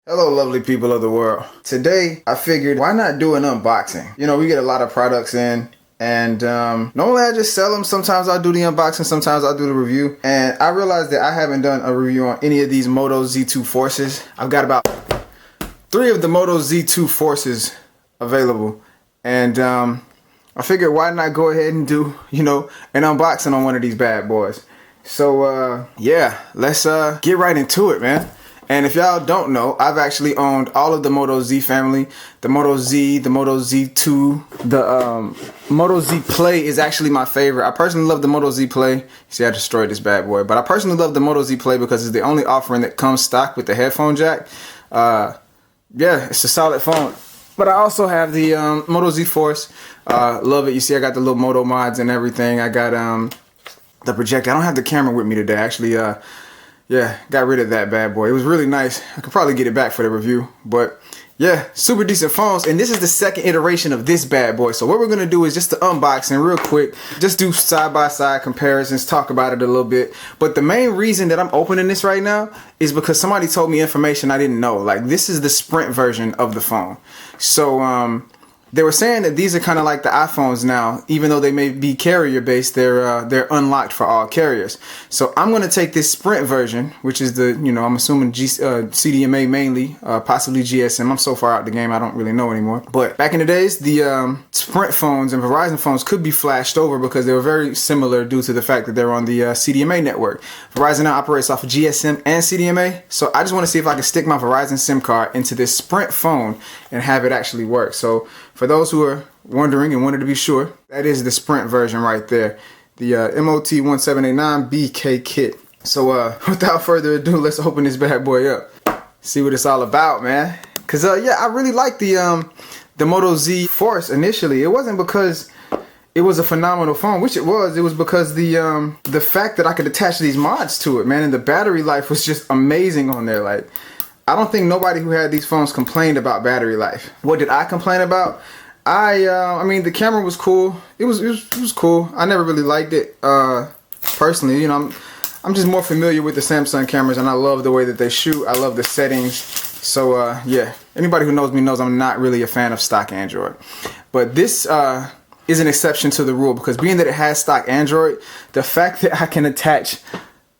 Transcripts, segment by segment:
Hello lovely people of the world. Today I figured why not do an unboxing? You know, we get a lot of products in and normally I just sell them. Sometimes I'll do the unboxing, sometimes I'll do the review. And I realized that I haven't done a review on any of these Moto Z2 Forces. I've got about 3 of the Moto Z2 Forces available. And I figured why not go ahead and do, you know, an unboxing on one of these bad boys. So yeah, let's get right into it, man. And if y'all don't know, I've actually owned all of the Moto Z family. The Moto Z, the Moto Z2, the Moto Z Play is actually my favorite. I personally love the Moto Z Play. You see, I destroyed this bad boy. But I personally love the Moto Z Play because it's the only offering that comes stock with the headphone jack. Yeah, it's a solid phone. But I also have the Moto Z Force. Love it. You see, I got the little Moto mods and everything. I got the Projector. I don't have the camera with me today. Actually, yeah, got rid of that bad boy. It was really nice. I could probably get it back for the review. But yeah, super decent phones. And this is the second iteration of this bad boy. So what we're going to do is just the unboxing real quick. Just do side-by-side comparisons, talk about it a little bit. But the main reason that I'm opening this right now is because somebody told me information I didn't know. Like, this is the Sprint version of the phone. So, they were saying that these are kind of like the iPhones now, even though they may be carrier based, they're unlocked for all carriers. So I'm going to take this Sprint version, which is the, you know, I'm assuming CDMA mainly, possibly GSM. I'm so far out the game, I don't really know anymore. But back in the days, the Sprint phones and Verizon phones could be flashed over because they were very similar due to the fact that they're on the CDMA network. Verizon now operates off of GSM and CDMA. So I just want to see if I can stick my Verizon SIM card into this Sprint phone and have it actually work. So for those who are wondering and wanted to be sure, that is the Sprint version right there. The MOT1789BK kit. So without further ado, let's open this bad boy up. See what it's all about, man. Cause yeah, I really like the Moto Z Force initially. It wasn't because it was a phenomenal phone, which it was. It was because the fact that I could attach these mods to it, man, and the battery life was just amazing on there. Like, I don't think nobody who had these phones complained about battery life. What did I complain about? I mean, the camera was cool. It was cool. I never really liked it personally. You know, I'm just more familiar with the Samsung cameras, and I love the way that they shoot. I love the settings. So yeah, anybody who knows me knows I'm not really a fan of stock Android. But this is an exception to the rule because being that it has stock Android, the fact that I can attach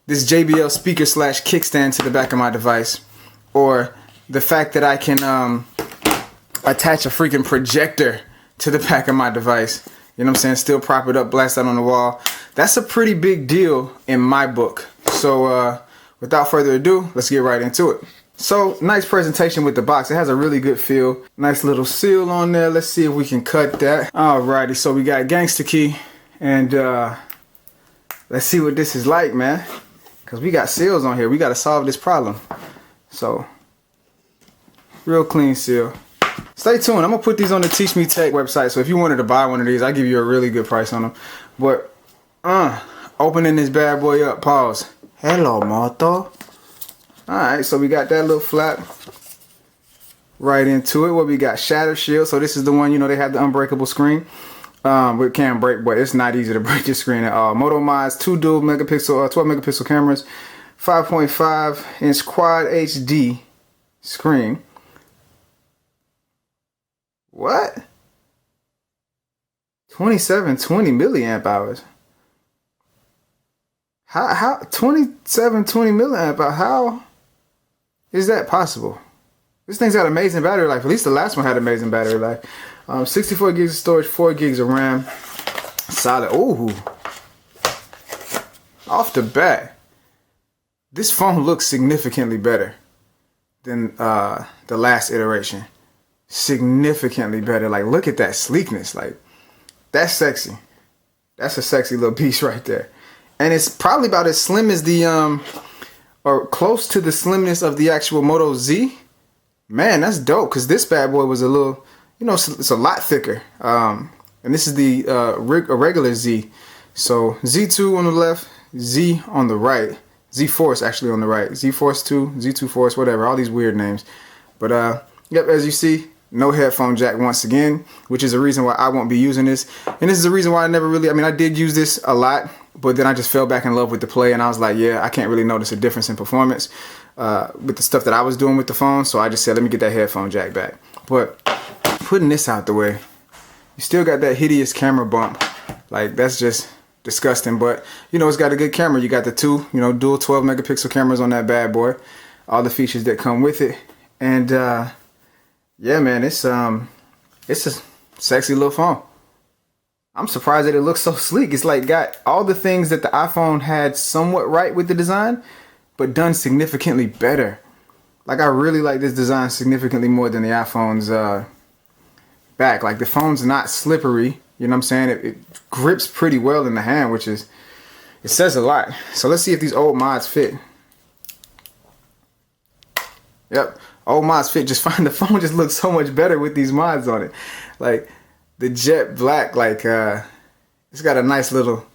this JBL speaker / kickstand to the back of my device, or the fact that I can attach a freaking projector to the back of my device, you know what I'm saying, still prop it up, blast that on the wall, that's a pretty big deal in my book. So without further ado, let's get right into it. So, nice presentation with the box. It has a really good feel. Nice little seal on there. Let's see if we can cut that. Alrighty, so we got gangster key, and let's see what this is like, man, because we got seals on here. We got to solve this problem. So, real clean seal. Stay tuned. I'm going to put these on the Teach Me Tech website. So if you wanted to buy one of these, I'll give you a really good price on them. But, opening this bad boy up. Pause. Hello, Moto. Alright, so we got that little flap right into it. What we got? Shatter shield. So this is the one, you know, they have the unbreakable screen. It can break, but it's not easy to break your screen at all. Moto mods, 2 dual megapixel, 12 megapixel cameras. 5.5 inch quad HD screen. What? 2720 milliamp hours. How 2720 milliamp hours? How is that possible? This thing's got amazing battery life. At least the last one had amazing battery life. 64 gigs of storage, 4 gigs of RAM. Solid. Ooh. Off the bat, this phone looks significantly better than the last iteration. Significantly better. Like, look at that sleekness. Like, that's sexy. That's a sexy little piece right there. And it's probably about as slim as the or close to the slimness of the actual Moto Z. Man, that's dope, because this bad boy was a little, you know, it's a lot thicker. And this is the regular Z. So Z2 on the left, Z on the right. Z Force actually on the right. Z Force 2, Z2 Force, whatever, all these weird names. But yep, as you see, no headphone jack once again, which is a reason why I won't be using this. And this is the reason why I never really, I mean, I did use this a lot but then I just fell back in love with the Play, and I was like, yeah, I can't really notice a difference in performance with the stuff that I was doing with the phone. So I just said, let me get that headphone jack back. But putting this out the way, you still got that hideous camera bump. Like, that's just disgusting. But you know, it's got a good camera. You got the two, you know, dual 12 megapixel cameras on that bad boy, all the features that come with it. And yeah, man, it's a sexy little phone. I'm surprised that it looks so sleek. It's like got all the things that the iPhone had somewhat right with the design, but done significantly better. Like, I really like this design significantly more than the iPhone's back. Like, the phone's not slippery. You know what I'm saying? It grips pretty well in the hand, which is, it says a lot. So let's see if these old mods fit. Yep, old mods fit just fine. The phone just looks so much better with these mods on it. Like, the jet black, like, it's got a nice little,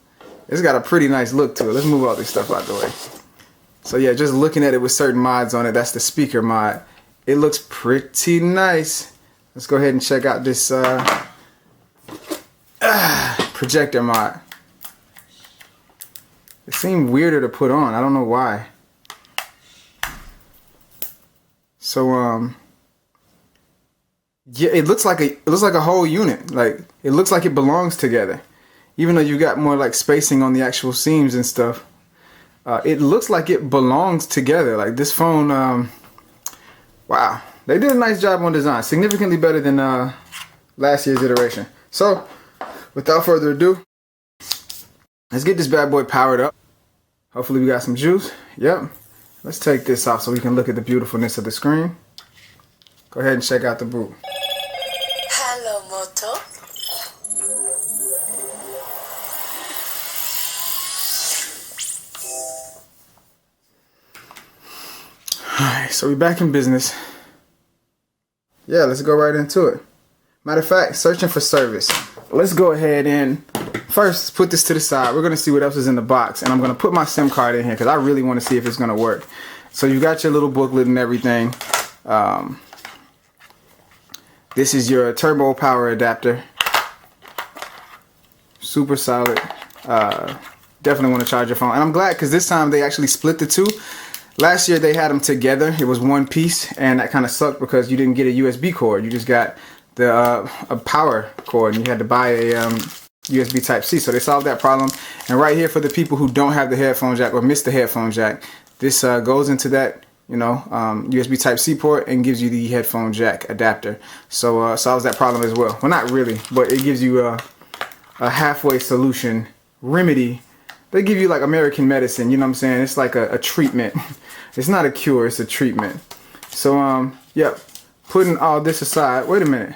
it's got a pretty nice look to it. Let's move all this stuff out the way. So yeah, just looking at it with certain mods on it, that's the speaker mod. It looks pretty nice. Let's go ahead and check out this projector mod. It seemed weirder to put on. I don't know why. So yeah, it looks like a whole unit. Like, it looks like it belongs together, even though you got more like spacing on the actual seams and stuff. It looks like it belongs together. Like, this phone, wow, they did a nice job on design, significantly better than last year's iteration. So without further ado, let's get this bad boy powered up. Hopefully we got some juice. Yep. Let's take this off so we can look at the beautifulness of the screen. Go ahead and check out the boot. Hello, Moto. Alright, so we're back in business. Yeah, let's go right into it. Matter of fact, searching for service. Let's go ahead and first put this to the side. We're going to see what else is in the box. And I'm going to put my SIM card in here because I really want to see if it's going to work. So you got your little booklet and everything. This is your turbo power adapter. Super solid. Definitely want to charge your phone. And I'm glad because this time they actually split the two. Last year they had them together. It was one piece, and that kind of sucked because you didn't get a USB cord. You just got the a power cord, and you had to buy a USB Type-C. So they solved that problem. And right here, for the people who don't have the headphone jack or miss the headphone jack, this goes into that, you know, USB Type-C port and gives you the headphone jack adapter. So solves that problem as well. Well, not really, but it gives you a halfway solution remedy. They give you like American medicine, you know what I'm saying? It's like a treatment. It's not a cure, it's a treatment. So, yep, putting all this aside. Wait a minute.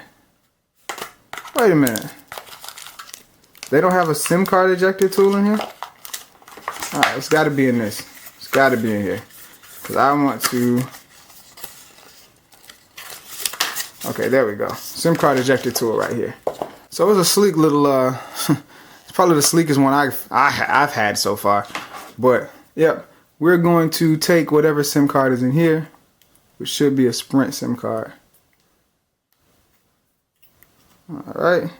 Wait a minute. They don't have a SIM card ejector tool in here? Alright, it's got to be in this. It's got to be in here. Because I want to... Okay, there we go. SIM card ejector tool right here. So it was a sleek little... It's probably the sleekest one I've had so far. But, yep. We're going to take whatever SIM card is in here, which should be a Sprint SIM card. Alright.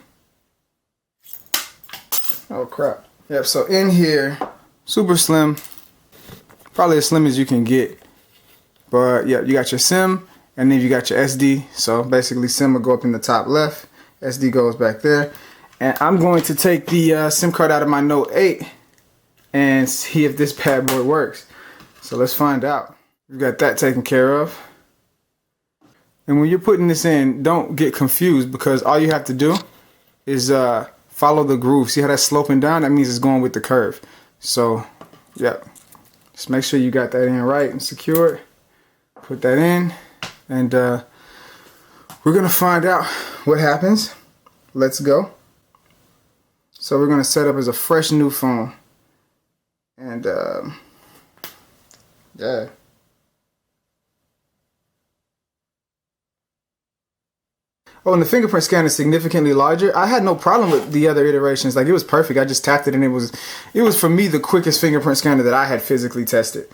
Oh crap. Yep, so in here, super slim. Probably as slim as you can get. But yeah, you got your SIM and then you got your SD. So basically SIM will go up in the top left. SD goes back there. And I'm going to take the SIM card out of my Note 8 and see if this bad boy works. So let's find out. We've got that taken care of. And when you're putting this in, don't get confused because all you have to do is follow the groove. See how that's sloping down? That means it's going with the curve. So, yep. Just make sure you got that in right and secured. Put that in. And we're going to find out what happens. Let's go. So we're going to set up as a fresh new phone. And yeah. Oh, and the fingerprint scan is significantly larger. I had no problem with the other iterations. Like, it was perfect. I just tapped it and it was for me the quickest fingerprint scanner that I had physically tested.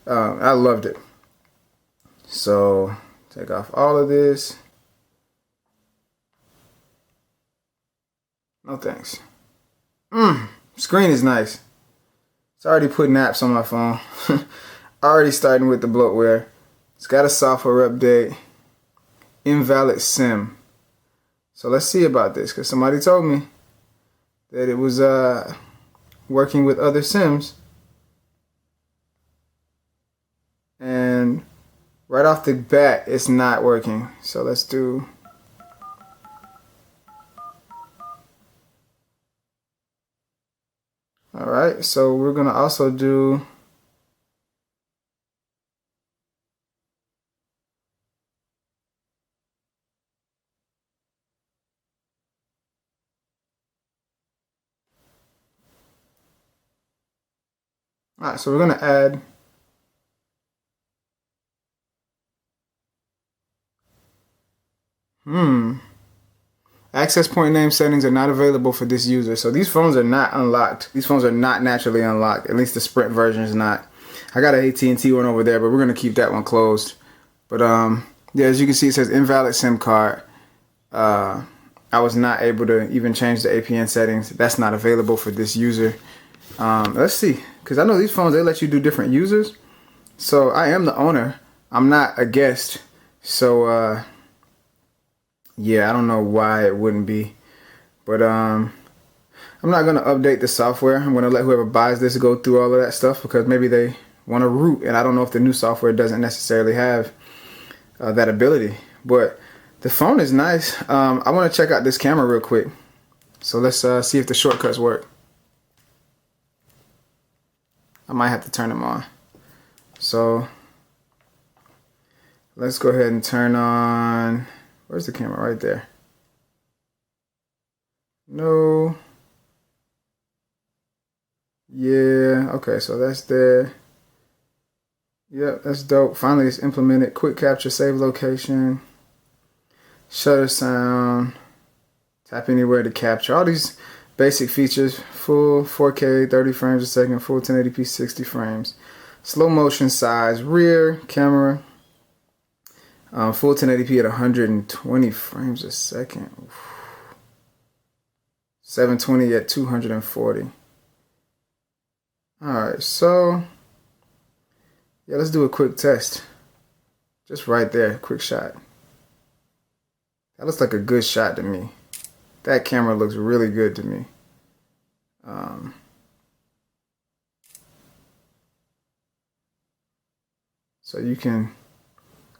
I loved it. So take off all of this. No thanks. Screen is nice. It's already putting apps on my phone. Already starting with the bloatware. It's got a software update. Invalid Sim. So let's see about this, because somebody told me that it was working with other Sims. And right off the bat, it's not working. So let's do... Alright, so we're going to also do... Alright, so we're going to add... Access point name settings are not available for this user. So these phones are not unlocked. These phones are not naturally unlocked. At least the Sprint version is not. I got an AT&T one over there, but we're going to keep that one closed. But yeah, as you can see, it says invalid SIM card. I was not able to even change the APN settings. That's not available for this user. Let's see. Because I know these phones, they let you do different users. So I am the owner. I'm not a guest. So... yeah, I don't know why it wouldn't be, but I'm not gonna update the software. I'm gonna let whoever buys this go through all of that stuff, because maybe they want to root, and I don't know if the new software doesn't necessarily have that ability. But the phone is nice. I want to check out this camera real quick, so let's see if the shortcuts work. I might have to turn them on. So let's go ahead and turn on... Where's the camera? Right there. No. Yeah. Okay, so that's there. Yep, that's dope. Finally, it's implemented. Quick capture, save location, shutter sound, tap anywhere to capture. All these basic features. Full 4K, 30 frames a second. Full 1080p, 60 frames. Slow motion size. Rear camera. Full 1080p at 120 frames a second. 720 at 240. Alright, so yeah, let's do a quick test. Just right there, quick shot. That looks like a good shot to me. That camera looks really good to me. So you can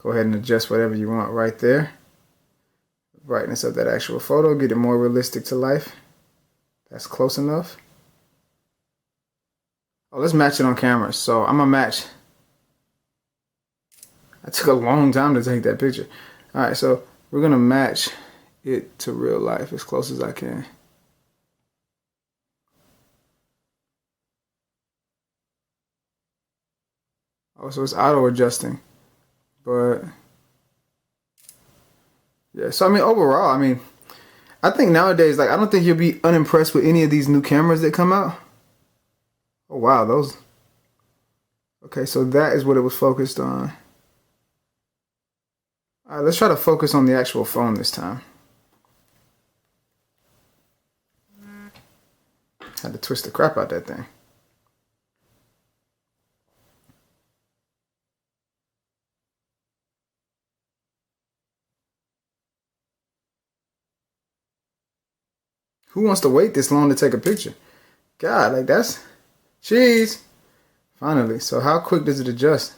go ahead and adjust whatever you want right there. Brightness of that actual photo, get it more realistic to life. That's close enough. Oh, let's match it on camera. So I'm gonna match. I took a long time to take that picture. All right, so we're gonna match it to real life as close as I can. Oh, so it's auto adjusting. But yeah, so I mean, overall, I mean, I think nowadays, like, I don't think you'll be unimpressed with any of these new cameras that come out. Oh wow, those. Okay, so that is what it was focused on. All right, let's try to focus on the actual phone this time. Had to twist the crap out that thing. Who wants to wait this long to take a picture? God, like that's cheese. Finally. So how quick does it adjust?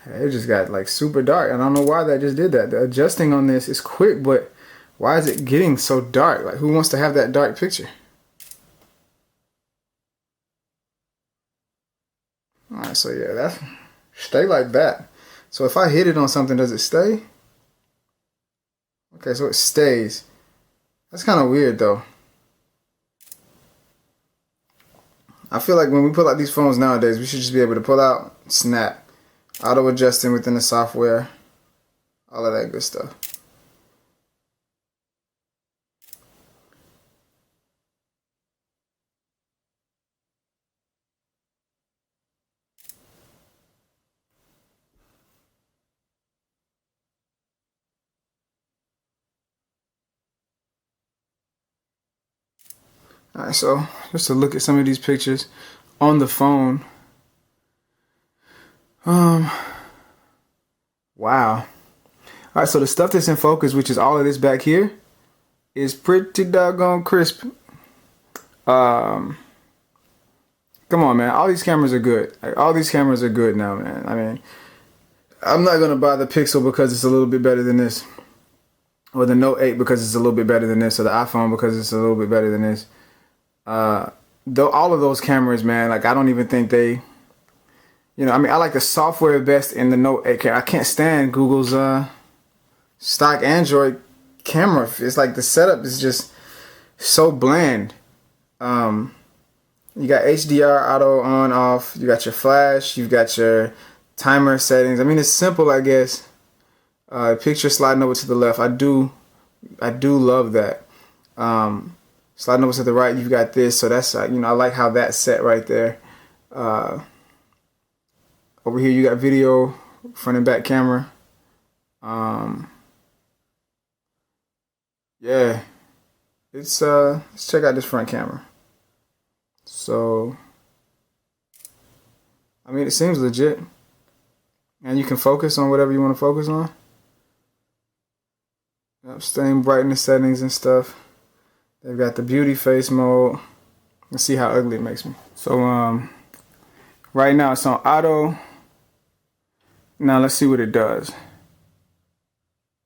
It just got like super dark. I don't know why that just did that. The adjusting on this is quick, but why is it getting so dark? Like, who wants to have that dark picture? Alright, so yeah, that's stay like that. So if I hit it on something, does it stay? Okay, so it stays. That's kind of weird though. I feel like when we pull out these phones nowadays, we should just be able to pull out, snap, auto adjusting within the software, all of that good stuff. All right, so just to look at some of these pictures on the phone. Wow. All right, so the stuff that's in focus, which is all of this back here, is pretty doggone crisp. Come on, man. All these cameras are good. Like, all these cameras are good now, man. I mean, I'm not gonna buy the Pixel because it's a little bit better than this, or the Note 8 because it's a little bit better than this, or the iPhone because it's a little bit better than this. Though all of those cameras, man, like I don't even think they, you know, I mean, I like the software best in the Note 8 camera. I can't stand Google's stock Android camera. It's like the setup is just so bland. You got HDR auto on off. You got your flash. You've got your timer settings. I mean, it's simple, I guess. Picture sliding over to the left. I do love that. Sliding over to the right, you've got this. So that's you know, I like how that's set right there. Over here, you got video, front and back camera. Yeah, it's let's check out this front camera. So, I mean, it seems legit, and you can focus on whatever you want to focus on. Yep, same brightness settings and stuff. They've got the beauty face mode. Let's see how ugly it makes me. So, right now it's on auto. Now let's see what it does.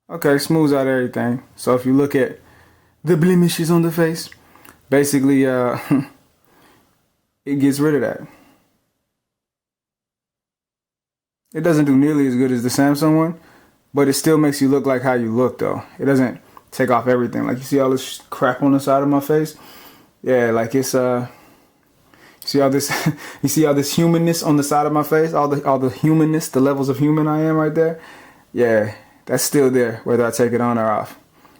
Okay, smooths out everything. So if you look at the blemishes on the face, basically, it gets rid of that. It doesn't do nearly as good as the Samsung one, but it still makes you look like how you look though. It doesn't take off everything. Like you see all this crap on the side of my face? Yeah, like it's see all this you see all this humanness on the side of my face? All the humanness, the levels of human I am right there? Yeah, that's still there whether I take it on or off.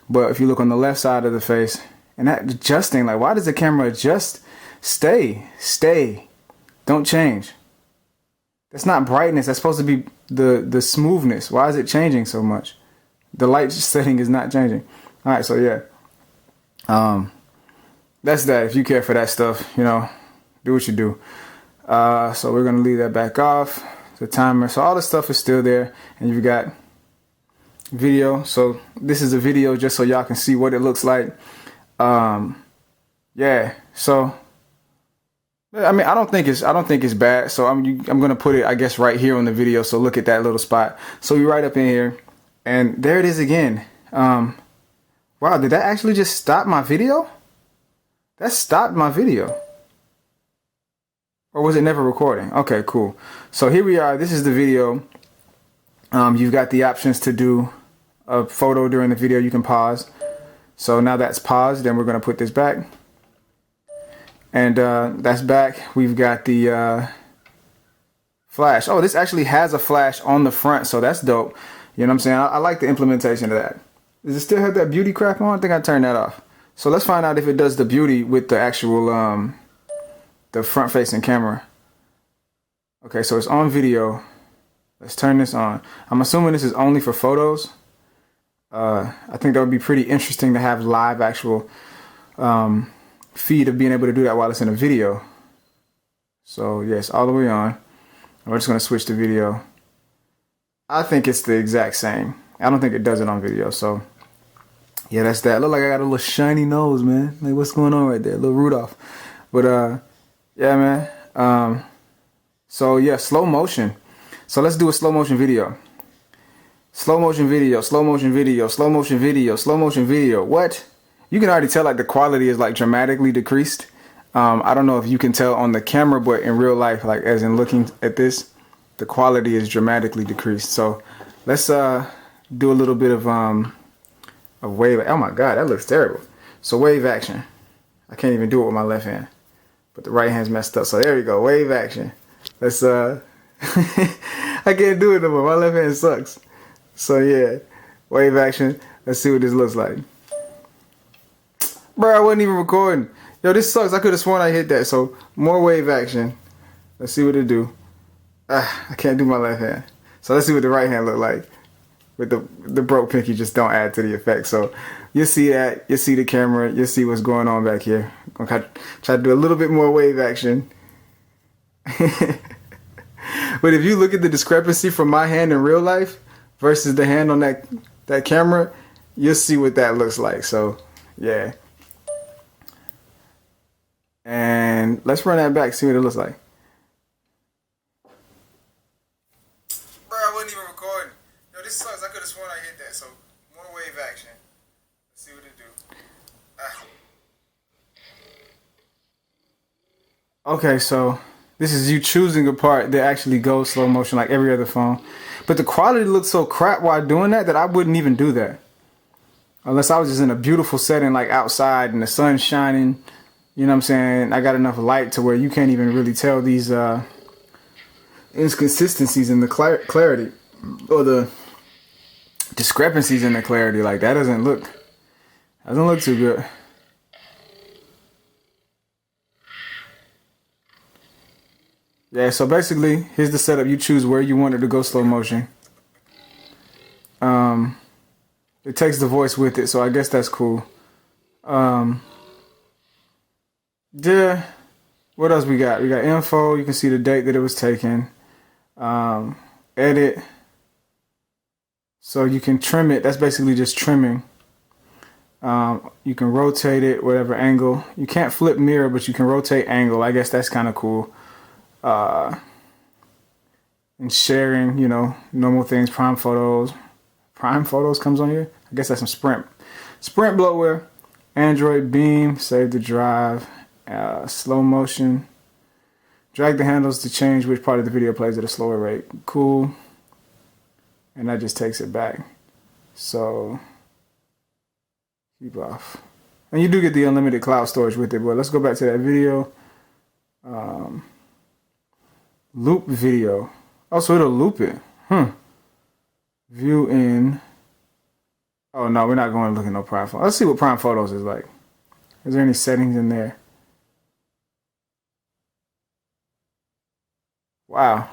But if you look on the left side of the face, and that adjusting, like why does the camera adjust? Stay. Don't change. That's not brightness. That's supposed to be the smoothness. Why is it changing so much? The light setting is not changing. All right, so yeah. That's that. If you care for that stuff, you know, do what you do. So we're gonna leave that back off. The timer. So all the stuff is still there, and you've got video. So this is a video just so y'all can see what it looks like. Yeah. So I mean, I don't think it's bad. So I'm gonna put it, I guess, right here on the video. So look at that little spot. So you're right up in here, and there it is again. Wow, did that actually just stop my video? That stopped my video. Or was it never recording? Okay, cool. So here we are. This is the video. You've got the options to do a photo during the video. You can pause. So now that's paused. Then we're gonna put this back. And that's back. We've got the flash. Oh, this actually has a flash on the front, so that's dope. You know what I'm saying? I like the implementation of that. Does it still have that beauty crap on? I think I turned that off. So let's find out if it does the beauty with the actual the front-facing camera. Okay, so it's on video. Let's turn this on. I'm assuming this is only for photos. I think that would be pretty interesting to have live actual feed of being able to do that while it's in a video. So yes, all the way on. We're just gonna switch to video. I think it's the exact same. I don't think it does it on video. So yeah, that's that. Look like I got a little shiny nose, man. Like what's going on right there? A little Rudolph. But yeah, man. So yeah, slow motion. So let's do a slow motion video. Slow motion video, slow motion video, slow motion video, slow motion video. What? You can already tell like the quality is like dramatically decreased. I don't know if you can tell on the camera, but in real life, like as in looking at this, the quality is dramatically decreased. So let's do a little bit of wave. Oh my God, that looks terrible. So wave action. I can't even do it with my left hand, but the right hand's messed up. So there we go, wave action. Let's I can't do it no more. My left hand sucks. So yeah, wave action. Let's see what this looks like. Bro, I wasn't even recording. Yo, this sucks. I could have sworn I hit that. So more wave action. Let's see what it do. I can't do my left hand. So let's see what the right hand look like with the broke pinky just don't add to the effect. So you'll see that, you'll see the camera, you'll see what's going on back here. I'm gonna try to do a little bit more wave action. But if you look at the discrepancy from my hand in real life versus the hand on that camera, you'll see what that looks like. So yeah. And let's run that back, see what it looks like. Bro, I wasn't even recording. Yo, this sucks. I could have sworn I hit that. So more wave action. Let's see what it do. Okay, so this is you choosing a part that actually goes slow motion like every other phone. But the quality looks so crap while doing that I wouldn't even do that. Unless I was just in a beautiful setting like outside and the sun's shining. You know what I'm saying? I got enough light to where you can't even really tell these inconsistencies in the clarity or the discrepancies in the clarity. Like that doesn't look too good. Yeah, so basically, here's the setup. You choose where you want it to go slow motion. It takes the voice with it, so I guess that's cool. Yeah, what else we got? We got info. You can see the date that it was taken. Edit. So you can trim it. That's basically just trimming. You can rotate it, whatever angle. You can't flip mirror, but you can rotate angle. I guess that's kind of cool. And sharing, you know, normal things, prime photos. Prime photos comes on here. I guess that's some Sprint bloatware. Android Beam, save the drive. Slow motion. Drag the handles to change which part of the video plays at a slower rate. Cool. And that just takes it back. So keep off. And you do get the unlimited cloud storage with it, but let's go back to that video. Loop video. Oh, so it'll loop it. View in. Oh no, we're not going to look at no prime photos. Let's see what prime photos is like. Is there any settings in there? Wow.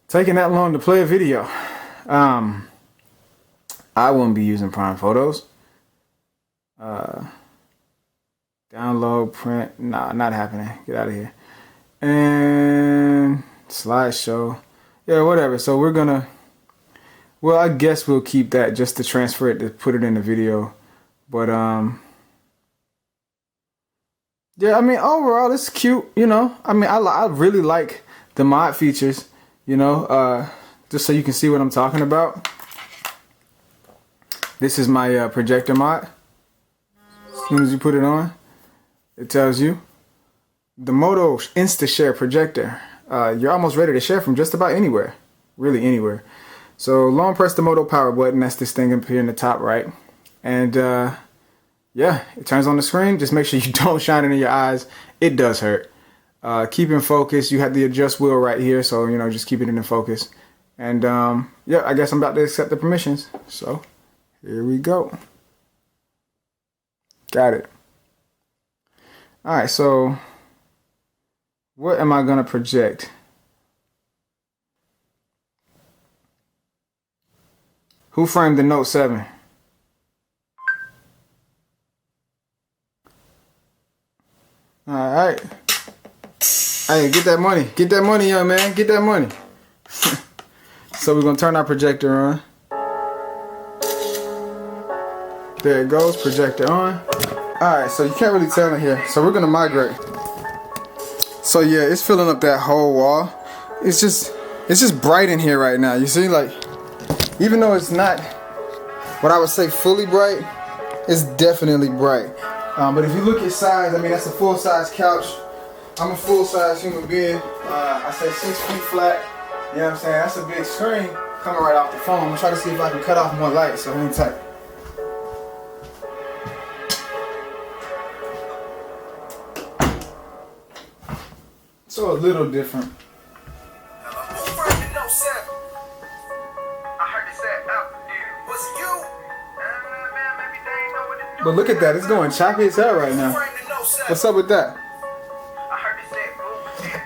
Taking that long to play a video. I wouldn't be using prime photos. Download, print. Nah, not happening. Get out of here. And slideshow. Yeah, whatever. So we're gonna, well, I guess we'll keep that just to transfer it to put it in the video. But yeah, I mean, overall it's cute, you know. I mean, I really like the mod features, you know, just so you can see what I'm talking about. This is my projector mod. As soon as you put it on, it tells you the Moto Insta share projector. You're almost ready to share from just about anywhere, really anywhere. So long press the Moto power button. That's this thing up here in the top right. And yeah, it turns on the screen. Just make sure you don't shine it in your eyes. It does hurt. Keep in focus. You have the adjust wheel right here. So, you know, just keep it in focus. And yeah, I guess I'm about to accept the permissions. So here we go. Got it. All right, so what am I going to project? Who framed the Note 7? All right. Hey, get that money. Get that money, young man. Get that money. So we're going to turn our projector on. There it goes, projector on. Alright, so you can't really tell in here. So we're going to migrate. So yeah, it's filling up that whole wall. It's just bright in here right now. You see, like, even though it's not what I would say fully bright, it's definitely bright. But if you look at size, I mean, that's a full-size couch. I'm a full-size human being. I say 6 feet flat. You know what I'm saying? That's a big screen coming right off the phone. I'm going to try to see if I can cut off more light, so hang tight. So a little different. But look at that, it's going choppy as hell right now. What's up with that?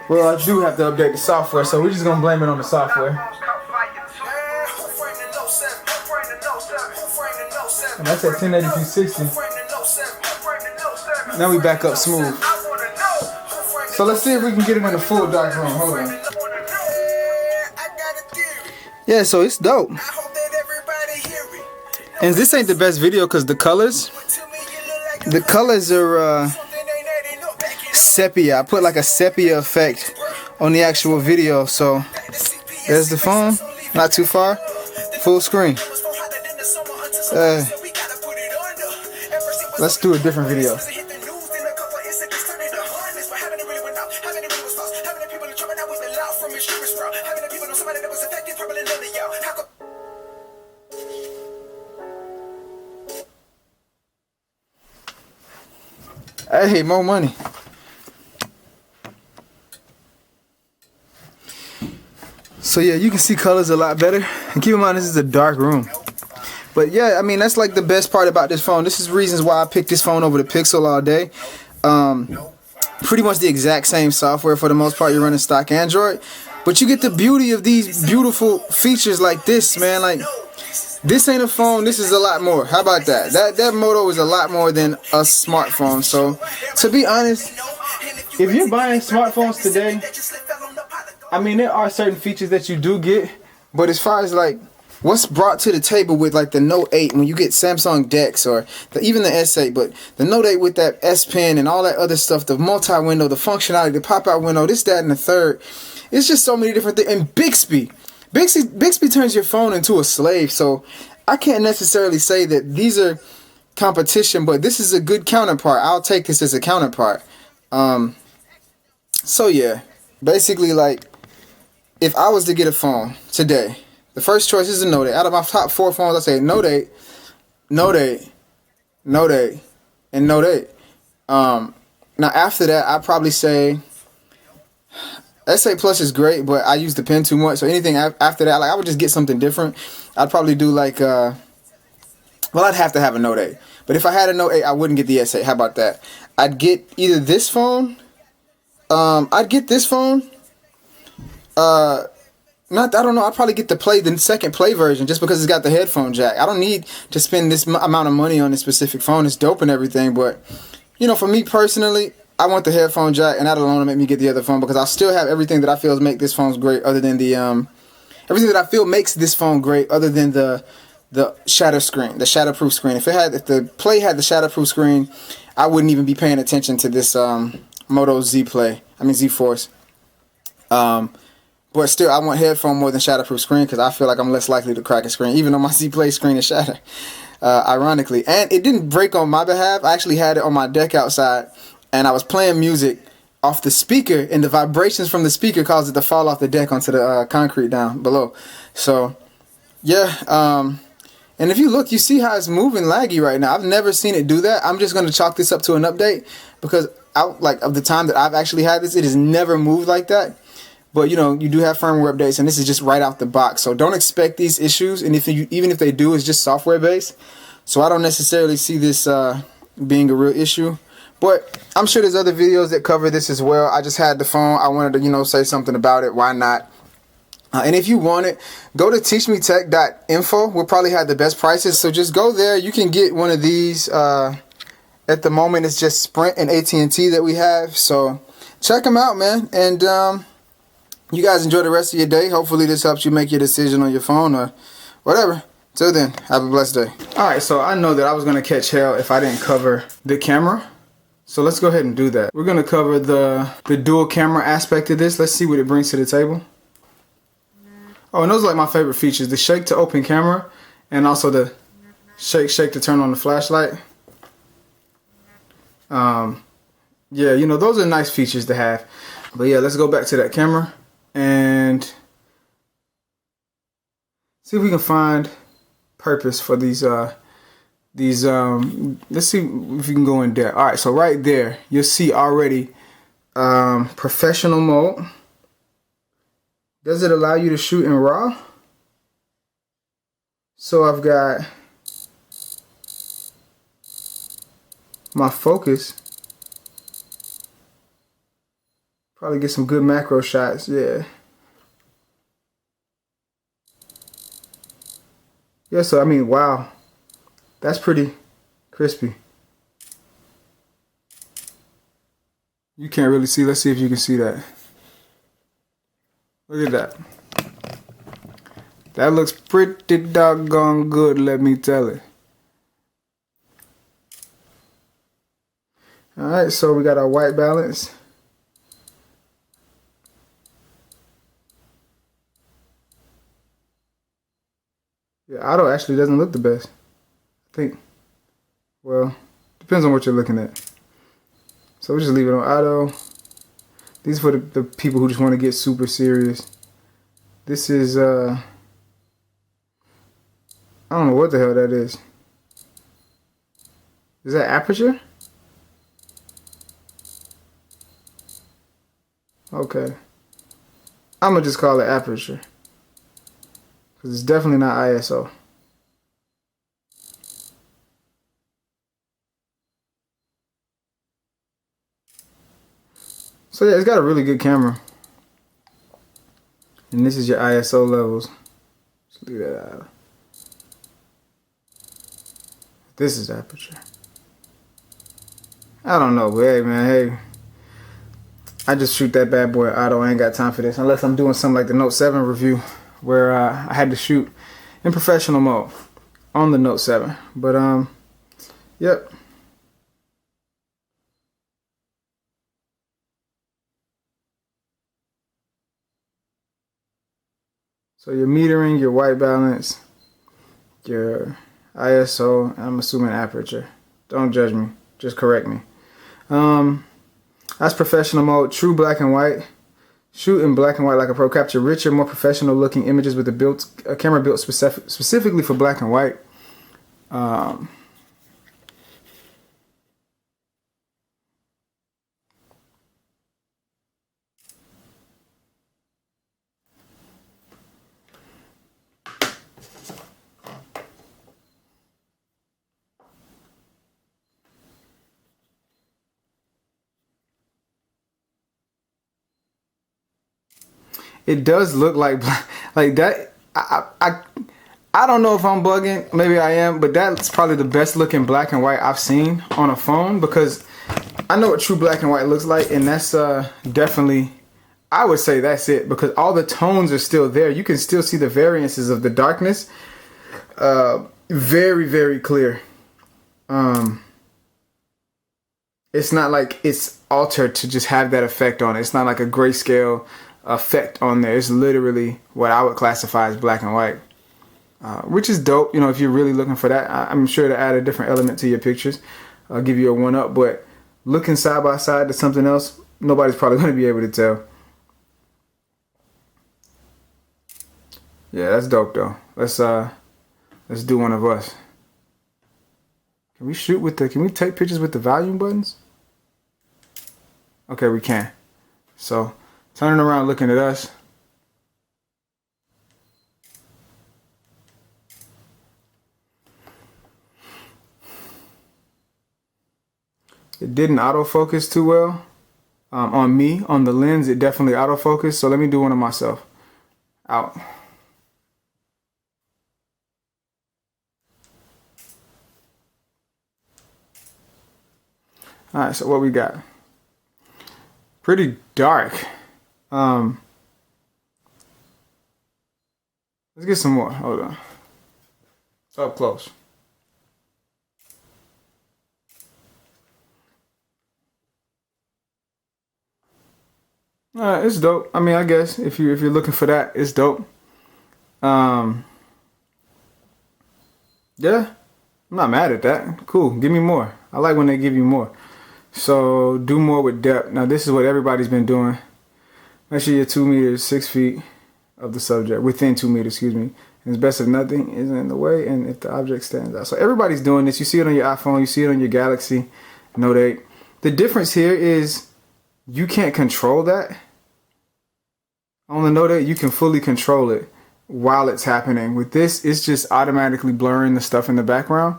Well, I do have to update the software, so we're just gonna blame it on the software. And that's at 1080p 60. Now we back up smooth. So let's see if we can get it in a full dark room. Hold on. Yeah, so it's dope. And this ain't the best video because the colors are sepia. I put like a sepia effect on the actual video. So there's the phone, not too far, full screen. Let's do a different video. Hey, more money. So yeah, you can see colors a lot better. And keep in mind, this is a dark room. But yeah, I mean, that's like the best part about this phone. This is reasons why I picked this phone over the Pixel all day. Pretty much the exact same software for the most part. You're running stock Android. But you get the beauty of these beautiful features like this, man. Like, this ain't a phone, this is a lot more. How about that? That Moto is a lot more than a smartphone. So, to be honest, if you're buying smartphones today, I mean, there are certain features that you do get. But as far as like, what's brought to the table with like the Note 8 when you get Samsung DeX or even the S8, but the Note 8 with that S Pen and all that other stuff, the multi-window, the functionality, the pop-out window, this, that, and the third. It's just so many different things. And Bixby turns your phone into a slave. So I can't necessarily say that these are competition, but this is a good counterpart. I'll take this as a counterpart. So yeah, basically, like, if I was to get a phone today, the first choice is a Note 8. Out of my top 4 phones, I say Note 8, Note 8, Note 8, and Note 8. Now after that, I'd probably say S8 Plus is great, but I use the pen too much. So anything after that, like, I would just get something different. I'd probably do like, well, I'd have to have a Note 8. But if I had a Note 8, I wouldn't get the S8. How about that? I'd get either this phone. I'd get this phone. I don't know. I'd probably get the second Play version just because it's got the headphone jack. I don't need to spend this amount of money on this specific phone. It's dope and everything, but you know, for me personally, I want the headphone jack, and that alone will make me get the other phone because I still have everything that I feel make this phone great, other than the everything that I feel makes this phone great, other than the shatter screen, the shatterproof screen. If the Play had the shatterproof screen, I wouldn't even be paying attention to this Moto Z Force. But still, I want headphone more than shatterproof screen because I feel like I'm less likely to crack a screen, even though my Z Play screen is shattered. Ironically, and it didn't break on my behalf. I actually had it on my deck outside, and I was playing music off the speaker, and the vibrations from the speaker caused it to fall off the deck onto the concrete down below. So, yeah. And if you look, you see how it's moving laggy right now. I've never seen it do that. I'm just going to chalk this up to an update because of the time that I've actually had this, it has never moved like that. But you know, you do have firmware updates, and this is just right out the box. So don't expect these issues. And even if they do, it's just software based. So I don't necessarily see this being a real issue. But I'm sure there's other videos that cover this as well. I just had the phone. I wanted to, say something about it. Why not? And if you want it, go to teachmetech.info. We'll probably have the best prices. So just go there. You can get one of these. At the moment, it's just Sprint and AT&T that we have. So check them out, man. And you guys enjoy the rest of your day. Hopefully this helps you make your decision on your phone or whatever. Till then, have a blessed day. Alright, so I know that I was going to catch hell if I didn't cover the camera. So let's go ahead and do that. We're going to cover the dual camera aspect of this. Let's see what it brings to the table. Oh, and those are like my favorite features. The shake to open camera and also the shake to turn on the flashlight. Yeah, those are nice features to have. But yeah, let's go back to that camera and see if we can find purpose for these let's see if we can go in depth. All right, so right there you'll see already professional mode. Does it allow you to shoot in RAW? So I've got my focus. Probably get some good macro shots, yeah. Yeah, so I mean, wow. That's pretty crispy. You can't really see. Let's see if you can see that. Look at that. That looks pretty doggone good, let me tell it. Alright, so we got our white balance. Yeah, auto actually doesn't look the best. I think, well, depends on what you're looking at. So we'll just leave it on auto. These are for the people who just want to get super serious. This is, I don't know what the hell that is. Is that aperture? Okay. I'm gonna just call it aperture. Because it's definitely not ISO. So yeah, it's got a really good camera. And this is your ISO levels. Just leave that out. This is aperture. I don't know, but hey man, hey. I just shoot that bad boy auto. I ain't got time for this. Unless I'm doing something like the Note 7 review where I had to shoot in professional mode on the Note 7. But yep. So your metering, your white balance, your ISO, I'm assuming aperture. Don't judge me, just correct me. That's professional mode, true black and white. Shoot in black and white like a pro. Capture richer, more professional looking images with a camera built specifically for black and white. It does look like that. I don't know if I'm bugging. Maybe I am, but that's probably the best looking black and white I've seen on a phone, because I know what true black and white looks like, and that's definitely, I would say that's it, because all the tones are still there. You can still see the variances of the darkness. Very, very clear. It's not like it's altered to just have that effect on it. It's not like a grayscale effect on there. It's literally what I would classify as black and white, which is dope. You know, if you're really looking for that, I'm sure to add a different element to your pictures, I'll give you a one up. But looking side by side to something else, nobody's probably going to be able to tell. Yeah, that's dope though. Let's do one of us. Can we shoot with can we take pictures with the volume buttons? Okay, we can. So turning around looking at us. It didn't autofocus too well. On me, on the lens, it definitely autofocused. So let me do one of myself. Out. Alright, so what we got? Pretty dark. Let's get some more. Hold on. It's up close. It's dope. I mean, I guess if you're looking for that, it's dope. Yeah, I'm not mad at that. Cool. Give me more. I like when they give you more. So do more with depth. Now this is what everybody's been doing. Make sure you're 2 meters, 6 feet of the subject, within 2 meters, excuse me. And it's best if nothing isn't in the way and if the object stands out. So everybody's doing this. You see it on your iPhone, you see it on your Galaxy Note 8. The difference here is you can't control that. On the Note 8, you can fully control it while it's happening. With this, it's just automatically blurring the stuff in the background.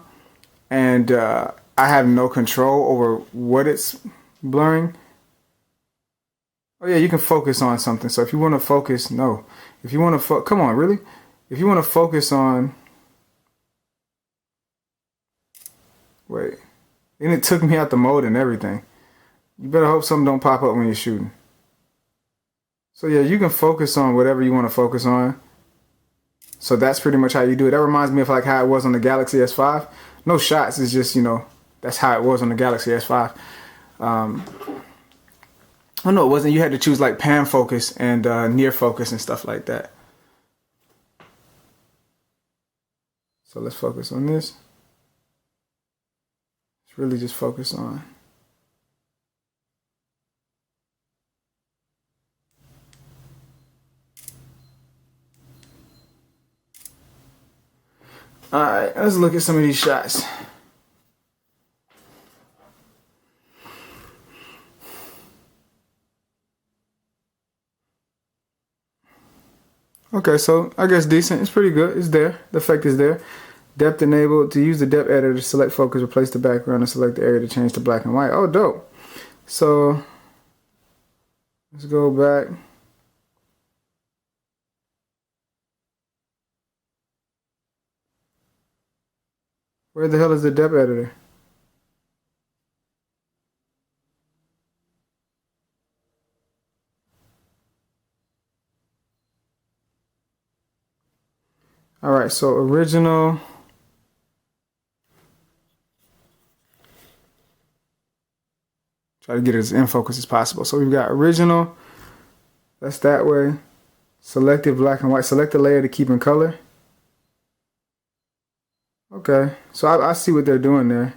And I have no control over what it's blurring. Oh yeah, you can focus on something. So if you want to focus, no. If you want to come on, really? If you want to focus on Wait. And it took me out the mode and everything. You better hope something don't pop up when you're shooting. So yeah, you can focus on whatever you want to focus on. So that's pretty much how you do it. That reminds me of like how it was on the Galaxy S5. No shots, it's just, you know, that's how it was on the Galaxy S5. Oh no, it wasn't. You had to choose like pan focus and near focus and stuff like that. So let's focus on this. Let's really just focus on. Alright, let's look at some of these shots. Okay, so I guess decent. It's pretty good. It's there. The effect is there. Depth enabled. To use the depth editor, select focus, replace the background, and select the area to change to black and white. Oh, dope. So let's go back. Where the hell is the depth editor? All right, so original. Try to get it as in focus as possible. So we've got original. That's that way. Selected black and white. Select the layer to keep in color. Okay, so I see what they're doing there.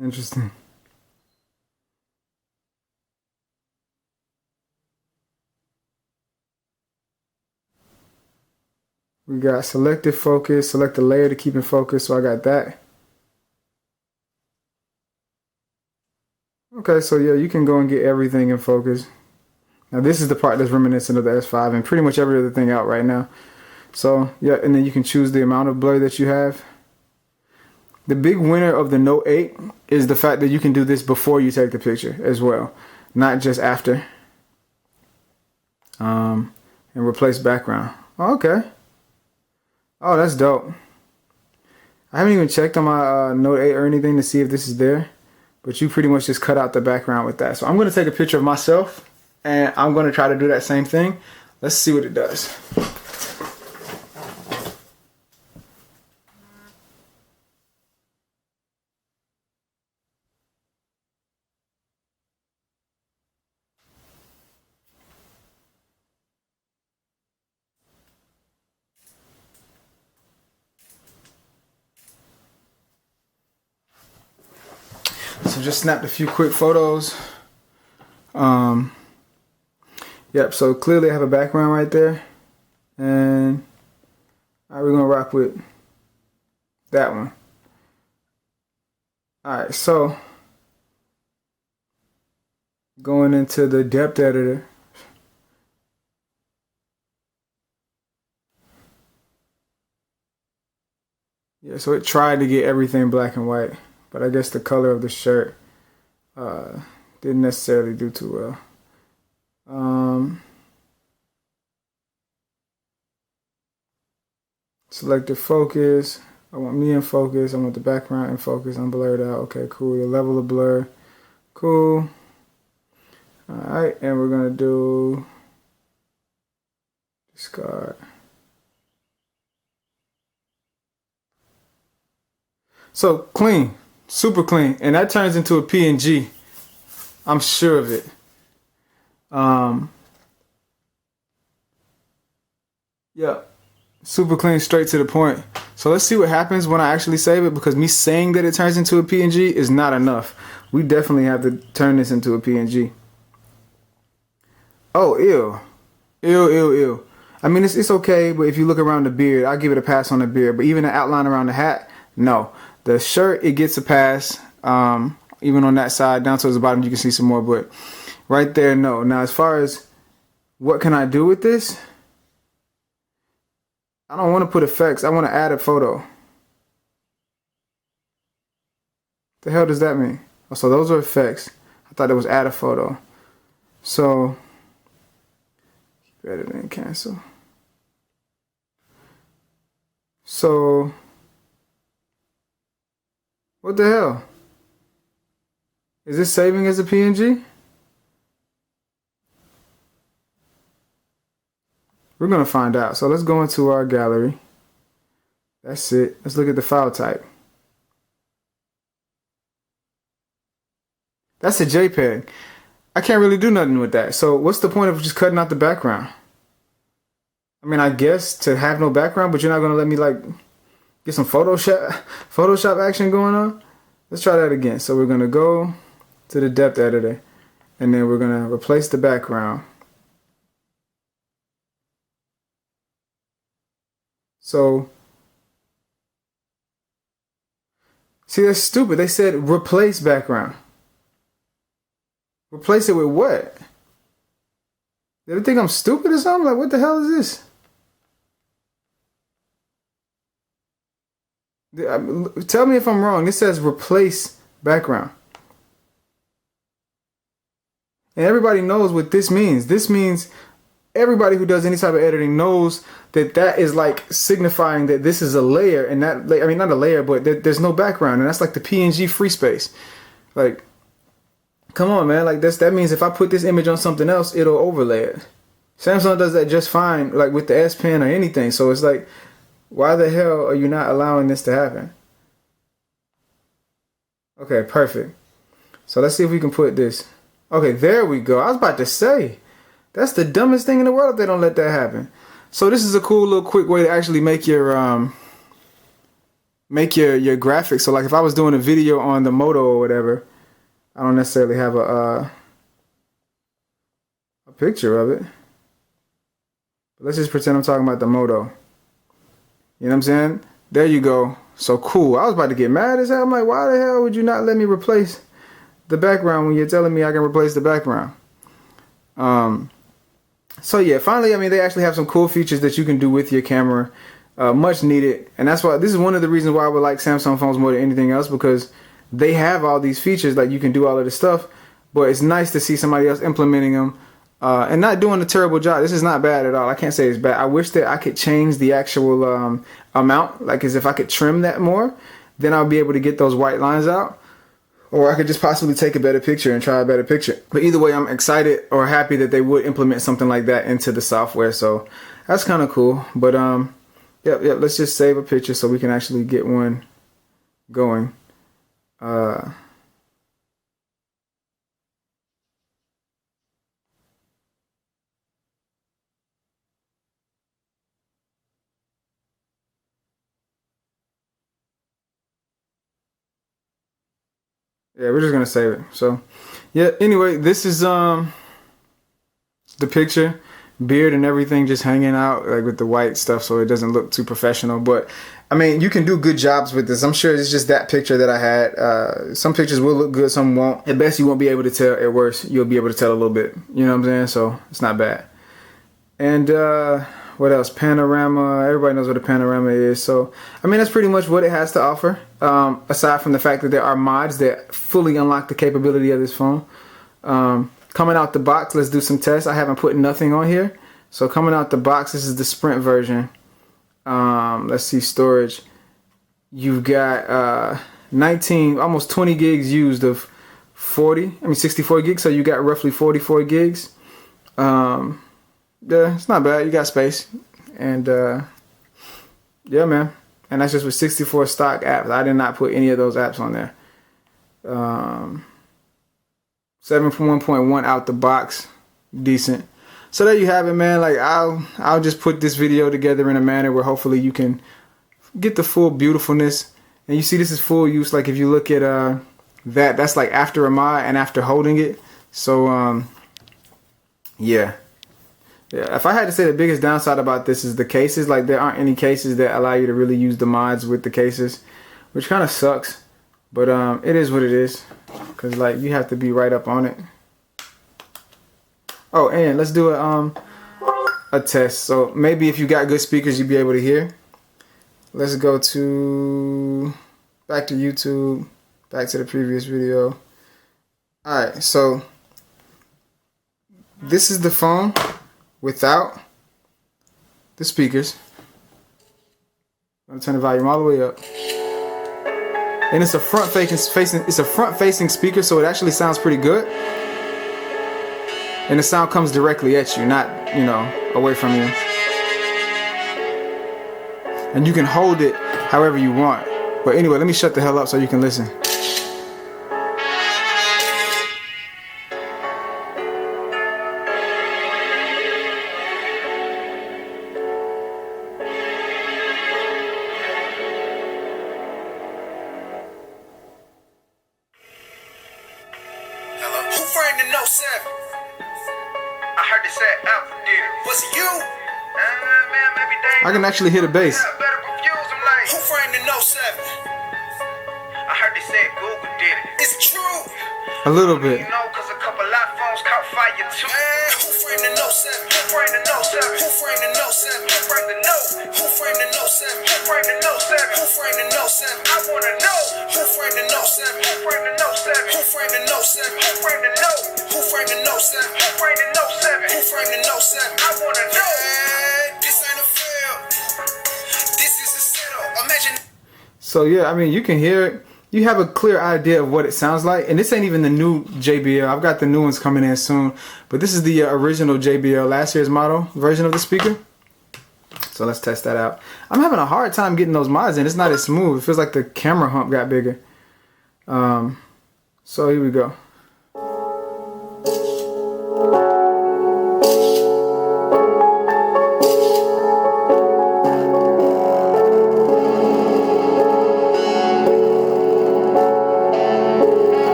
Interesting. We got selected focus, select the layer to keep in focus, so I got that. Okay, so yeah, you can go and get everything in focus. Now this is the part that's reminiscent of the S5 and pretty much every other thing out right now. So yeah, and then you can choose the amount of blur that you have. The big winner of the Note 8 is the fact that you can do this before you take the picture as well, not just after. And replace background. Okay. Oh, that's dope. I haven't even checked on my Note 8 or anything to see if this is there, but you pretty much just cut out the background with that. So I'm going to take a picture of myself and I'm going to try to do that same thing. Let's see what it does. So just snapped a few quick photos. Yep, so clearly I have a background right there. And alright, we're gonna rock with that one. Alright, so going into the depth editor. Yeah, so it tried to get everything black and white, but I guess the color of the shirt didn't necessarily do too well. Selected focus. I want me in focus. I want the background in focus. I'm blurred out. Okay, cool. The level of blur. Cool. Alright, and we're gonna do discard. So clean, super clean, and that turns into a PNG. I'm sure of it. Yeah, super clean, straight to the point. So let's see what happens when I actually save it, because me saying that it turns into a PNG is not enough. We definitely have to turn this into a PNG. Oh, ew. Ew, ew, ew. I mean, it's okay, but if you look around the beard, I'll give it a pass on the beard. But even the outline around the hat, no. The shirt, it gets a pass. Even on that side, down towards the bottom, you can see some more. But right there, no. Now, as far as what can I do with this? I don't want to put effects. I want to add a photo. The hell does that mean? Oh, so those are effects. I thought it was add a photo. So better than cancel. So, what the hell? Is this saving as a PNG? We're gonna find out. So let's go into our gallery. That's it. Let's look at the file type. That's a JPEG. I can't really do nothing with that. So what's the point of just cutting out the background? I mean, I guess to have no background, but you're not gonna let me like get some Photoshop action going on. Let's try that again. So we're gonna go to the depth editor, and then we're gonna replace the background. So, see, that's stupid. They said replace background. Replace it with what? Did they think I'm stupid or something? Like, what the hell is this? Tell me if I'm wrong. This says replace background. And everybody knows what this means. This means everybody who does any type of editing knows that that is like signifying that this is a layer, and that, I mean, not a layer, but there's no background, and that's like the PNG free space. Like, come on, man. Like, that means if I put this image on something else, it'll overlay it. Samsung does that just fine, like with the S Pen or anything. So it's like, why the hell are you not allowing this to happen? Okay, perfect. So let's see if we can put this. Okay, there we go. I was about to say, that's the dumbest thing in the world if they don't let that happen. So this is a cool little quick way to actually make your graphics. So like if I was doing a video on the Moto or whatever, I don't necessarily have a picture of it. But let's just pretend I'm talking about the Moto. You know what I'm saying? There you go. So cool. I was about to get mad as hell. I'm like, why the hell would you not let me replace the background when you're telling me I can replace the background? So yeah, finally, I mean, they actually have some cool features that you can do with your camera, much needed. And that's why this is one of the reasons why I would like Samsung phones more than anything else, because they have all these features, like you can do all of this stuff, but it's nice to see somebody else implementing them and not doing a terrible job. This is not bad at all. I can't say it's bad. I wish that I could change the actual amount, like as if I could trim that more, then I'll be able to get those white lines out. Or I could just possibly take a better picture and try a better picture. But either way, I'm excited or happy that they would implement something like that into the software. So that's kind of cool. But yeah, let's just save a picture so we can actually get one going. Yeah, we're just gonna save it. So yeah, anyway, this is the picture, beard and everything just hanging out like with the white stuff so it doesn't look too professional. But I mean, you can do good jobs with this. I'm sure it's just that picture that I had. Some pictures will look good, some won't. At best, you won't be able to tell. At worst, you'll be able to tell a little bit. You know what I'm saying? So it's not bad. And what else? Panorama. Everybody knows what a panorama is. So I mean, that's pretty much what it has to offer. Aside from the fact that there are mods that fully unlock the capability of this phone. Coming out the box, let's do some tests. I haven't put nothing on here. So coming out the box, this is the Sprint version. Let's see, storage. You've got 19, almost 20 gigs used of 64 gigs. So you got roughly 44 gigs. Yeah, it's not bad. You got space. And yeah, man. And that's just with 64 stock apps. I did not put any of those apps on there. 7.1.1 out the box. Decent. So there you have it, man. Like I'll just put this video together in a manner where hopefully you can get the full beautifulness. And you see this is full use. Like if you look at that's like after a mod and after holding it. So yeah. Yeah, if I had to say the biggest downside about this is the cases. Like there aren't any cases that allow you to really use the mods with the cases, which kind of sucks. But it is what it is, cause like you have to be right up on it. Oh, and let's do a test. So maybe if you got good speakers, you'd be able to hear. Let's go back to YouTube, back to the previous video. All right, so this is the phone. without the speakers. I'm gonna turn the volume all the way up. And it's a front-facing speaker, so it actually sounds pretty good. And the sound comes directly at you, not, you know, away from you. And you can hold it however you want. But anyway, let me shut the hell up so you can listen. Who framed the No 7? I heard they said Alpha did it. Was it you? Man, maybe they I can actually hear the bass. better reviews. I'm like, who framed the No 7? I heard they said Google did it. Is it true? A little bit. You know, cause a couple iPhones caught fire too. Man, who framed the No 7? Who framed the No 7? Who framed the No 7? Who framed the No? Who framed the No 7? Who framed the No 7? Who framed the No 7? I wanna know. Who framed the No 7? Who framed the No 7? Who framed the No 7? Who framed the No? Who framed the No 7? Who framed the No 7? Who framed the No 7? I wanna know. This ain't a fail. This is a setup. Imagine. So yeah, I mean, you can hear it. You have a clear idea of what it sounds like. And this ain't even the new JBL. I've got the new ones coming in soon. But this is the original JBL, last year's model version of the speaker. So let's test that out. I'm having a hard time getting those mods in. It's not as smooth. It feels like the camera hump got bigger. So here we go.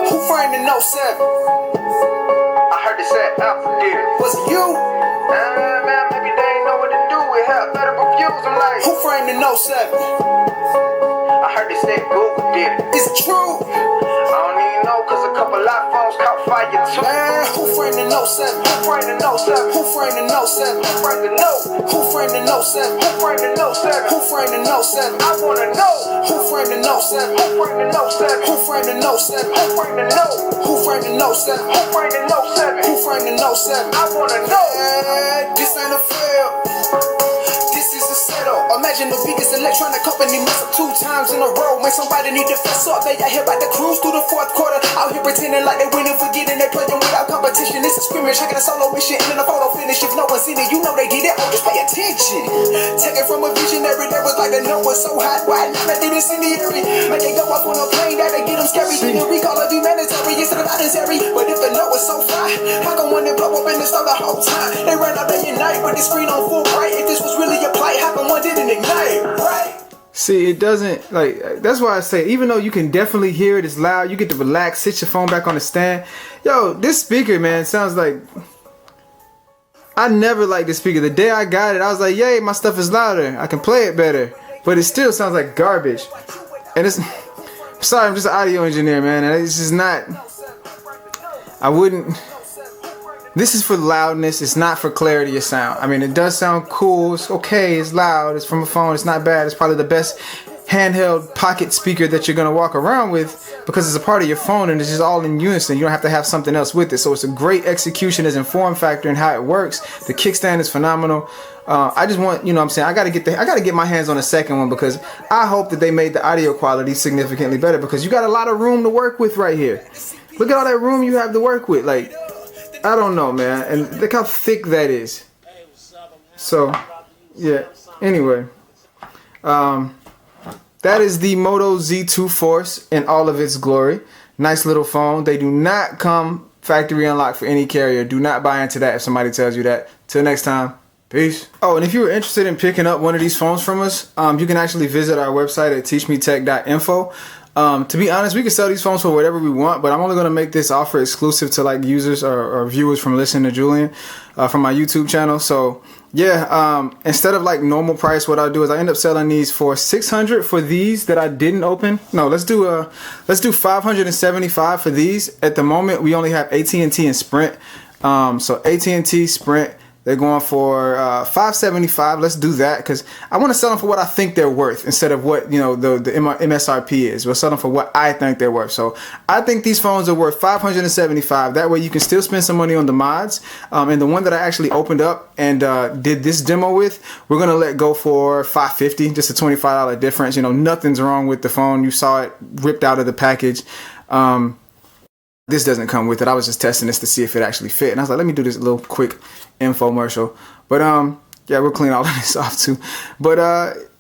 Who framed the No 7? I heard they said Alpha did it. Was it you? Man, maybe they ain't know what to do with help. Better reviews. I'm like, who framed the No 7? I heard they said Google did it. Is it true? I don't even know, cause a couple iPhones caught fire too. Man, who framed the No 7? Who framed the No 7? Who framed the No 7? Who framed the No? Who framed the No 7? Who framed the No 7? Who framed the No 7? I wanna know. Who framed the No 7? Who framed the No 7? Who framed the No 7? Who framed the No? Who framed the No 7? Who framed the No 7? Who framed the No 7? I wanna know. This ain't a fail. This is a setup. Imagine the biggest electronic company mess up 2 times in a row. When somebody need to fess up, they out here about to cruise through the 4th quarter. Out here pretending like they winning, forgetting they playing without competition. It's a scrimmage, I got a solo mission, and then a photo finish. If no one's in it, you know they did it. Oh, just pay attention. Take it from a visionary that was like the note was so hot. Why not let them incendiary? Make they go up on a plane that they get them scary. Then the recall of humanitary instead of unnecessary. But if the note was so fly, how come when they blow up in the store the whole time? They ran out day and night, but the screen on full bright. If this was really a play, how come one didn't ignite? Right? See, it doesn't, like, that's why I say, even though you can definitely hear it, it's loud, you get to relax, sit your phone back on the stand. Yo, this speaker, man, sounds like, I never liked this speaker. The day I got it, I was like, yay, my stuff is louder. I can play it better. But it still sounds like garbage. And it's, sorry, I'm just an audio engineer, man. And it's just not, I wouldn't, this is for loudness. It's not for clarity of sound. I mean, it does sound cool. It's okay. It's loud. It's from a phone. It's not bad. It's probably the best handheld pocket speaker that you're going to walk around with because it's a part of your phone and it's just all in unison. You don't have to have something else with it. So it's a great execution as in form factor and how it works. The kickstand is phenomenal. I just want, you know what I'm saying, I got to get my hands on a second one because I hope that they made the audio quality significantly better because you got a lot of room to work with right here. Look at all that room you have to work with. Like, I don't know, man. And look how thick that is. So, yeah. Anyway. That is the Moto Z2 Force in all of its glory. Nice little phone. They do not come factory unlocked for any carrier. Do not buy into that if somebody tells you that. Till next time. Peace. Oh, and if you were interested in picking up one of these phones from us, you can actually visit our website at teachmetech.info. To be honest, we can sell these phones for whatever we want, but I'm only going to make this offer exclusive to like users or viewers from ListenToJulian from my YouTube channel. So Instead of like normal price, what I'll do is I end up selling these for $600 for these that I didn't open. No, let's do $575 for these. At the moment, we only have AT&T and Sprint. So AT&T, Sprint, they're going for $575. Let's do that because I want to sell them for what I think they're worth instead of what the MSRP is. We'll sell them for what I think they're worth. So I think these phones are worth $575. That way you can still spend some money on the mods. And the one that I actually opened up and did this demo with, we're gonna let go for $550, just a $25 difference. Nothing's wrong with the phone. You saw it ripped out of the package. This doesn't come with it. I was just testing this to see if it actually fit. And I was like, let me do this little quick infomercial. But we'll clean all of this off too. But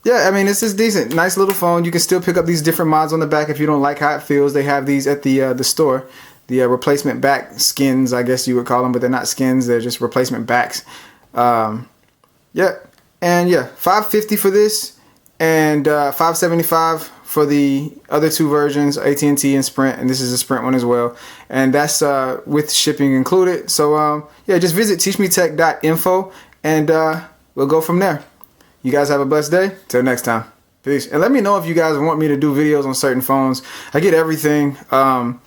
this is decent. Nice little phone. You can still pick up these different mods on the back if you don't like how it feels. They have these at the store. The replacement back skins, I guess you would call them, but they're not skins. They're just replacement backs. $550 for this and $575 for the other two versions, AT&T and Sprint, and this is a Sprint one as well, and that's with shipping included. So just visit teachmetech.info and we'll go from there. You guys have a blessed day. Till next time. Peace. And let me know if you guys want me to do videos on certain phones. I get everything. I'm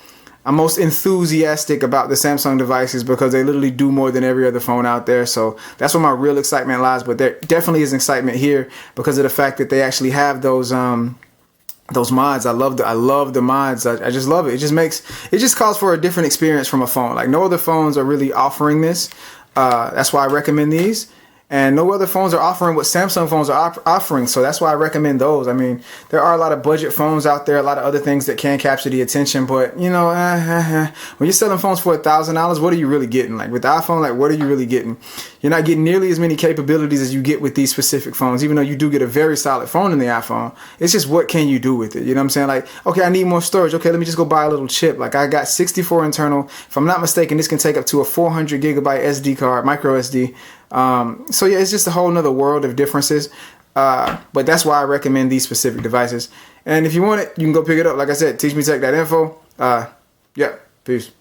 most enthusiastic about the Samsung devices because they literally do more than every other phone out there. So that's where my real excitement lies. But there definitely is excitement here because of the fact that they actually have those mods. I love the mods. I just love it. It just calls for a different experience from a phone. Like no other phones are really offering this. That's why I recommend these. And no other phones are offering what Samsung phones are offering. So that's why I recommend those. I mean, there are a lot of budget phones out there, a lot of other things that can capture the attention. But, when you're selling phones for $1,000, what are you really getting? Like with the iPhone, like what are you really getting? You're not getting nearly as many capabilities as you get with these specific phones, even though you do get a very solid phone in the iPhone. It's just what can you do with it? You know what I'm saying? Like, okay, I need more storage. Okay, let me just go buy a little chip. Like I got 64 internal. If I'm not mistaken, this can take up to a 400 gigabyte SD card, micro SD. It's just a whole nother world of differences. But that's why I recommend these specific devices. And if you want it, you can go pick it up. Like I said, teachmetech.info. Peace.